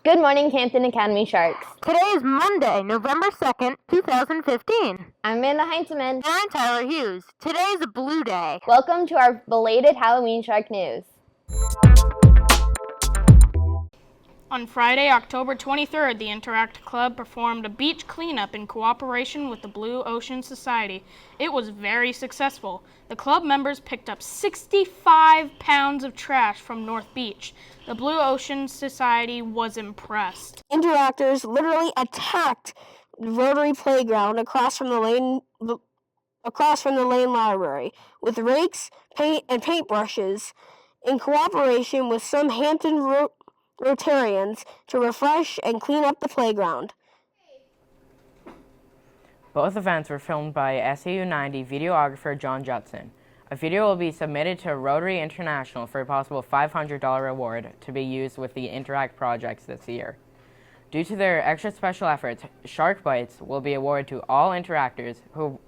Good morning, Hampton Academy Sharks. Today is Monday, November 2nd, 2015. I'm Amanda Heinzelman. And I'm Tyler Hughes. Today is a blue day. Welcome to our belated Halloween Shark News. On Friday, October 23rd, the Interact Club performed a beach cleanup in cooperation with the Blue Ocean Society. It was very successful. The club members picked up 65 pounds of trash from North Beach. The Blue Ocean Society was impressed. Interactors literally attacked the Rotary Playground across from the lane library with rakes, paint, and paintbrushes in cooperation with some Hampton Rotarians to refresh and clean up the playground. Both events were filmed by SAU 90 videographer John Judson. A video will be submitted to Rotary International for a possible $500 reward to be used with the Interact projects this year. Due to their extra special efforts, Shark Bites will be awarded to all interactors who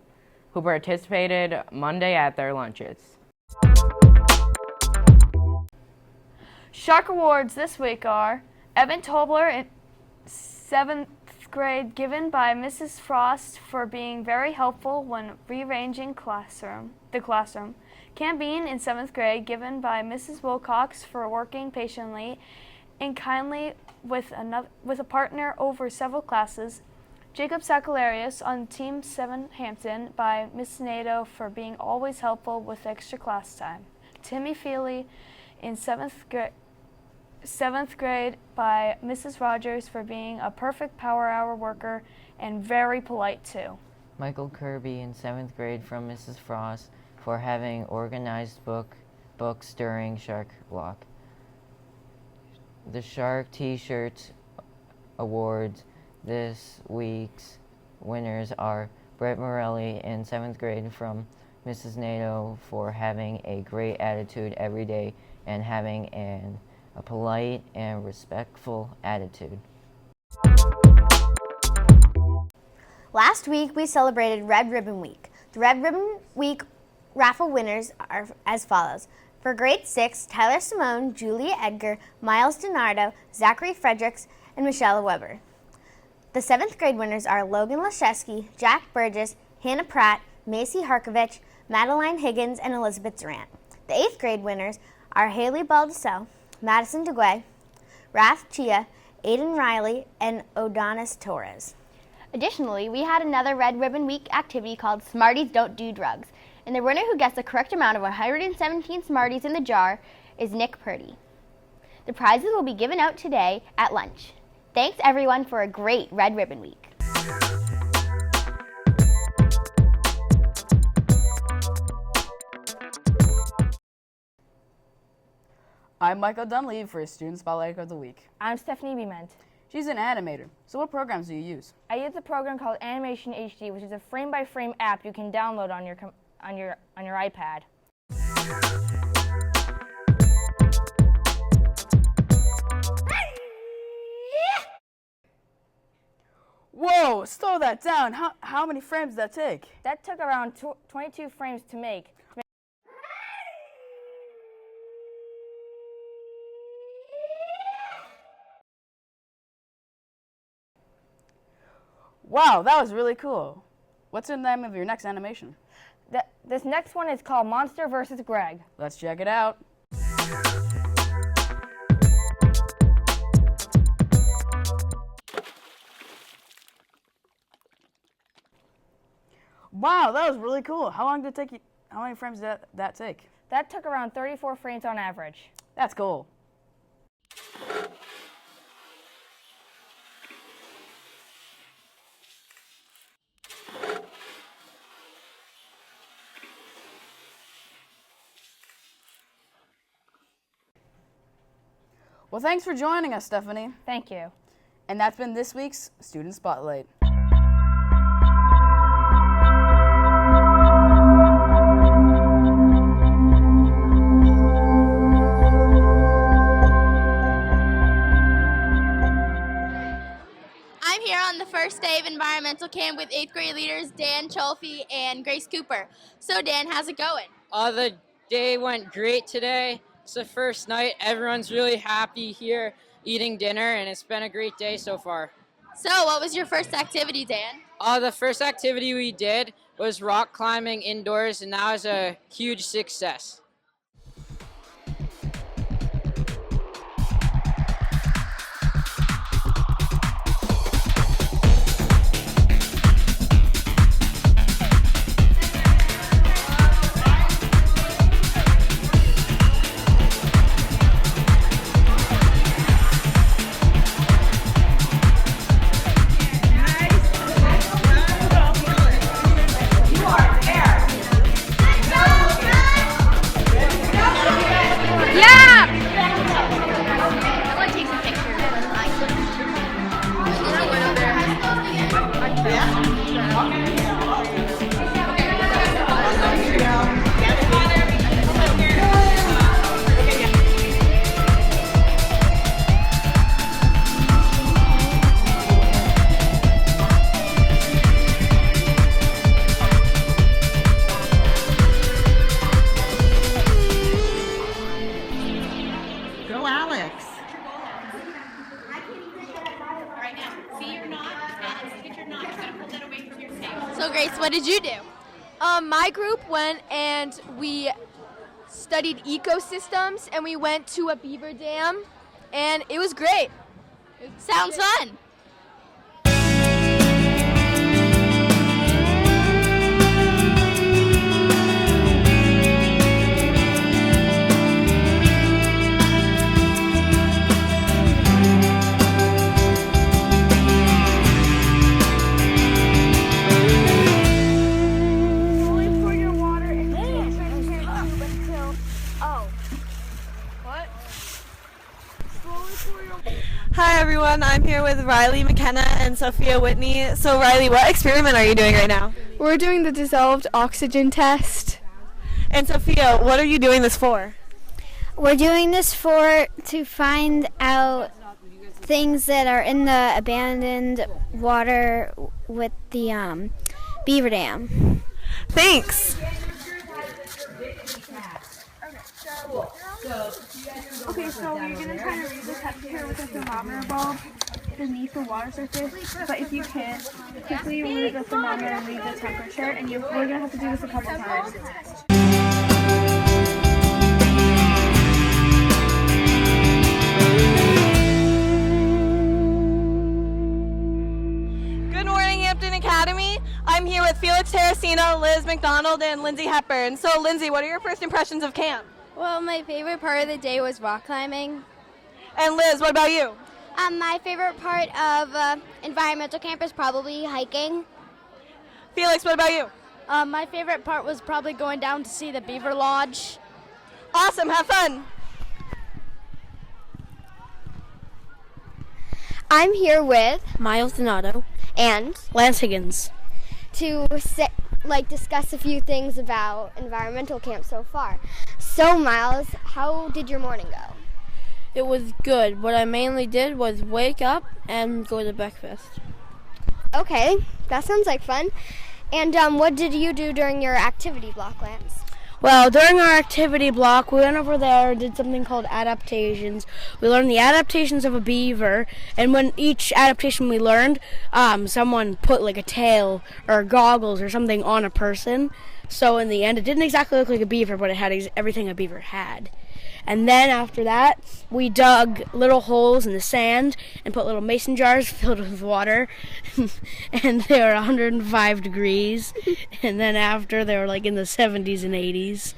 participated Monday at their lunches. Shark Awards this week are Evan Tobler in 7th grade, given by Mrs. Frost for being very helpful when rearranging the classroom. Cam Bean in 7th grade, given by Mrs. Wilcox for working patiently and kindly with a partner over several classes. Jacob Sakalarius on Team 7 Hampton by Miss Nato for being always helpful with extra class time. Timmy Feely in 7th grade by Mrs. Rogers for being a perfect power hour worker and very polite too. Michael Kirby in 7th grade from Mrs. Frost for having organized books during Shark Walk. The Shark T-Shirts Awards this week's winners are Brett Morelli in 7th grade from Mrs. Nato for having a great attitude every day and having a polite and respectful attitude. Last week, we celebrated Red Ribbon Week. The Red Ribbon Week raffle winners are as follows. For grade 6, Tyler Simone, Julia Edgar, Miles DiNardo, Zachary Fredericks, and Michelle Weber. The 7th grade winners are Logan Leszewski, Jack Burgess, Hannah Pratt, Macy Harkovich, Madeline Higgins, and Elizabeth Durant. The 8th grade winners are Haley Baldacel, Madison DeGuay, Rath Chia, Aiden Riley, and Odonis Torres. Additionally, we had another Red Ribbon Week activity called Smarties Don't Do Drugs, and the winner who gets the correct amount of 117 Smarties in the jar is Nick Purdy. The prizes will be given out today at lunch. Thanks everyone for a great Red Ribbon Week. I'm Michael Dunleavy for Student Spotlight of the Week. I'm Stephanie Bement. She's an animator. So what programs do you use? I use a program called Animation HD, which is a frame-by-frame app you can download on your iPad. Whoa, slow that down. How many frames did that take? That took around 22 frames to make. Wow, that was really cool. What's the name of your next animation? This next one is called Monster vs. Greg. Let's check it out. Wow, that was really cool. How long did it take you? How many frames did that take? That took around 34 frames on average. That's cool. Well, thanks for joining us, Stephanie. Thank you. And that's been this week's Student Spotlight. I'm here on the first day of environmental camp with 8th grade leaders Dan Cholfi and Grace Cooper. So Dan, how's it going? The day went great today. It's the first night. Everyone's really happy here. eating dinner, and it's been a great day so far. So, what was your first activity, Dan? The first activity we did was rock climbing indoors, and that was a huge success. Go Alex! So, Grace, what did you do? My group went and we studied ecosystems and we went to a beaver dam and it was great. Sounds fun. Hi everyone, I'm here with Riley McKenna and Sophia Whitney. So Riley, what experiment are you doing right now? We're doing the dissolved oxygen test. And Sophia, what are you doing this for? We're doing this to find out things that are in the abandoned water with the beaver dam. Thanks. Okay, so you're going to try to read the temperature with a thermometer bulb beneath the water surface, but if you can't, quickly remove the thermometer and read the temperature, and we're going to have to do this a couple times. Good morning, Hampton Academy. I'm here with Felix Terracino, Liz McDonald, and Lindsay Hepburn. So Lindsay, what are your first impressions of camp? Well, my favorite part of the day was rock climbing. And Liz, what about you? My favorite part of environmental camp is probably hiking. Felix, what about you? My favorite part was probably going down to see the beaver lodge. Awesome, have fun. I'm here with Miles Donato and Lance Higgins to discuss a few things about environmental camp so far. So Miles, how did your morning go? It was good. What I mainly did was wake up and go to breakfast. Okay, that sounds like fun. And what did you do during your activity block, Lance? Well, during our activity block, we went over there and did something called adaptations. We learned the adaptations of a beaver, and when each adaptation we learned, someone put like a tail or goggles or something on a person. So in the end, it didn't exactly look like a beaver, but it had everything a beaver had. And then after that, we dug little holes in the sand and put little mason jars filled with water. And they were 105 degrees. And then after, they were like in the 70s and 80s.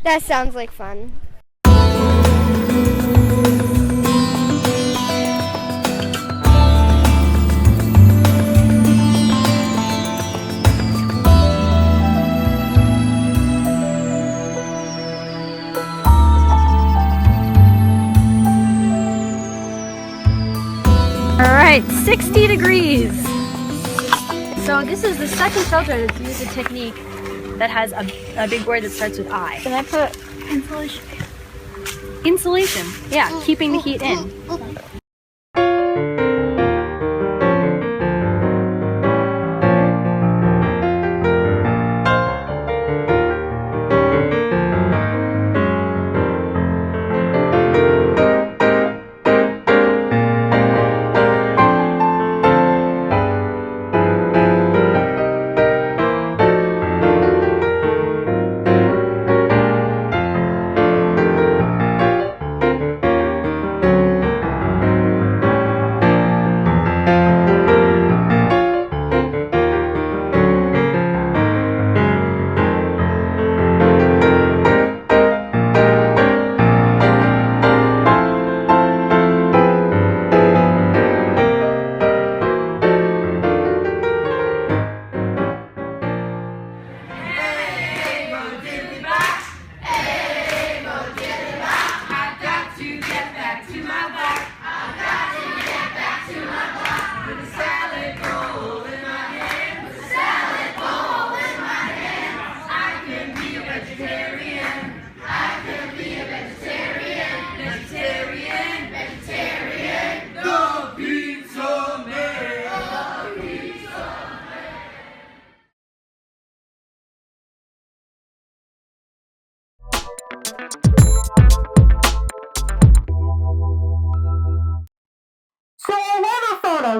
That sounds like fun. All right, 60 degrees. So this is the second filter that's used a technique that has a big word that starts with I. Can I put insulation? Insulation. Yeah, keeping the heat in.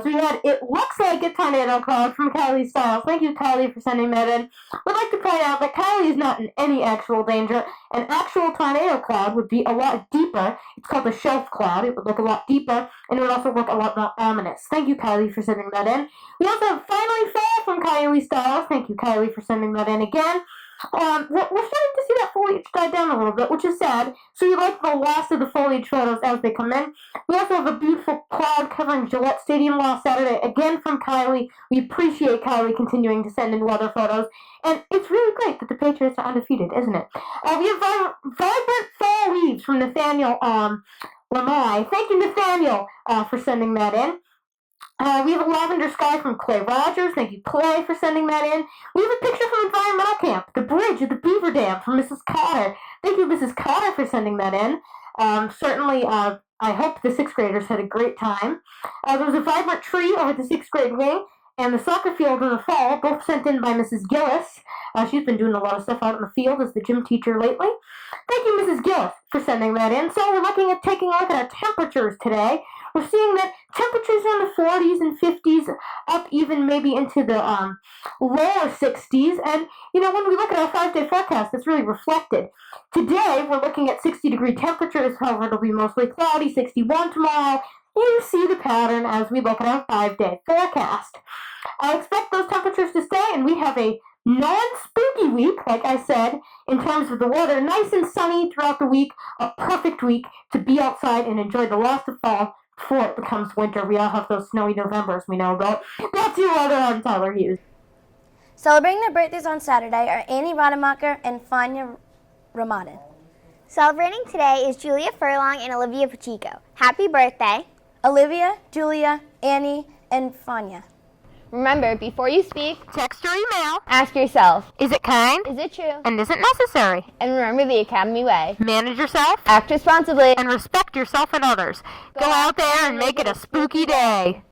clouds. We had It Looks Like a Tornado Cloud from Kylie Styles. Thank you, Kylie, for sending that in. We'd like to point out that Kylie is not in any actual danger. An actual tornado cloud would be a lot deeper. It's called a shelf cloud. It would look a lot deeper, and it would also look a lot more ominous. Thank you, Kylie, for sending that in. We also have Finally Fall from Kylie Styles. Thank you, Kylie, for sending that in again. We're starting to see that foliage die down a little bit, which is sad. So we like the last of the foliage photos as they come in. We also have a beautiful cloud covering Gillette Stadium last Saturday, again from Kylie. We appreciate Kylie continuing to send in weather photos. And it's really great that the Patriots are undefeated, isn't it? We have vibrant fall leaves from Nathaniel Lamai. Thank you, Nathaniel, for sending that in. We have a lavender sky from Clay Rogers. Thank you, Clay, for sending that in. We have a picture from Environmental Camp, the bridge at the Beaver Dam from Mrs. Cotter. Thank you, Mrs. Cotter, for sending that in. Certainly, I hope the 6th graders had a great time. There was a vibrant tree over the 6th grade wing, and the soccer field in the fall, both sent in by Mrs. Gillis. She's been doing a lot of stuff out in the field as the gym teacher lately. Thank you, Mrs. Gillis, for sending that in. So we're looking at taking a look at our temperatures today. We're seeing that temperatures are in the 40s and 50s, up even maybe into the lower 60s. And, when we look at our 5-day forecast, it's really reflected. Today, we're looking at 60-degree temperatures. However, it'll be mostly cloudy, 61 tomorrow. You see the pattern as we look at our 5-day forecast. I expect those temperatures to stay, and we have a non-spooky week, like I said, in terms of the weather. Nice and sunny throughout the week, a perfect week to be outside and enjoy the last of fall before it becomes winter. We all have those snowy Novembers we know about. That's your weather. I'm Tyler Hughes. Celebrating their birthdays on Saturday are Annie Rademacher and Fania Ramadan. Celebrating today is Julia Furlong and Olivia Pacheco. Happy birthday, Olivia, Julia, Annie, and Fania. Remember, before you speak, text or email. Ask yourself, Is it kind? is it true? And is it necessary? And remember the Academy way. Manage yourself. Act responsibly. And respect yourself and others. Go out there and make it a spooky day.